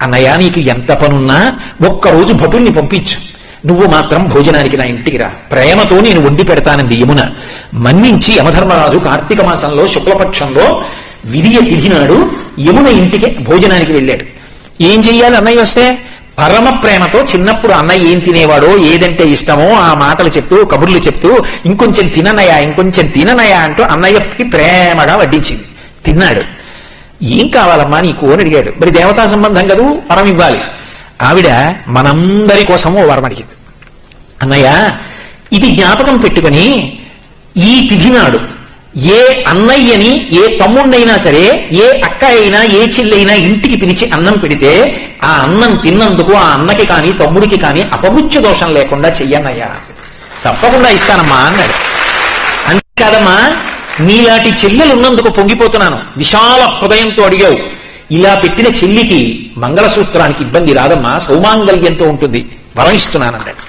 అన్నయ్య నీకు ఎంత పనున్నా ఒక్కరోజు భటుల్ని పంపించు, నువ్వు మాత్రం భోజనానికి నా ఇంటికి రా, ప్రేమతో నేను వండి పెడతానంది యమున. మన్నించి యమధర్మరాజు కార్తీక మాసంలో శుక్లపక్షంలో విధియ తిథి నాడు యమున ఇంటికి భోజనానికి వెళ్ళాడు. ఏం చెయ్యాలి అన్నయ్య వస్తే? పరమ ప్రేమతో చిన్నప్పుడు అన్నయ్య ఏం తినేవాడో, ఏదంటే ఇష్టమో ఆ మాటలు చెప్తూ కబుర్లు చెప్తూ ఇంకొంచెం తిననయా ఇంకొంచెం తిననయా అంటూ అన్నయ్యకి ప్రేమగా వడ్డించింది. తిన్నాడు. ఏం కావాలమ్మా నీకు అని అడిగాడు. మరి దేవతా సంబంధం కదూ, వరం ఇవ్వాలి. ఆవిడ మనందరి కోసం ఓ వరం అడిగింది. అన్నయ్య ఇది జ్ఞాపకం పెట్టుకుని ఈ తిథి నాడు ఏ అన్నయ్యని ఏ తమ్ముణ్ణైనా సరే ఏ అక్క అయినా ఏ చెల్లైనా ఇంటికి పిలిచి అన్నం పెడితే ఆ అన్నం తిన్నందుకు ఆ అన్నకి కానీ తమ్ముడికి కానీ అపమృత్యు దోషం లేకుండా చెయ్యన్నయ్యా. తప్పకుండా ఇస్తానమ్మా అన్నాడు. అంతేకాదమ్మా, నీలాంటి చెల్లెలు ఉన్నందుకు పొంగిపోతున్నాను, విశాల హృదయంతో అడిగావు. ఇలా పెట్టిన చెల్లికి మంగళసూత్రానికి ఇబ్బంది రాదమ్మా, సౌమాంగల్యంతో ఉంటుంది, వరం ఇస్తున్నానన్నాడు.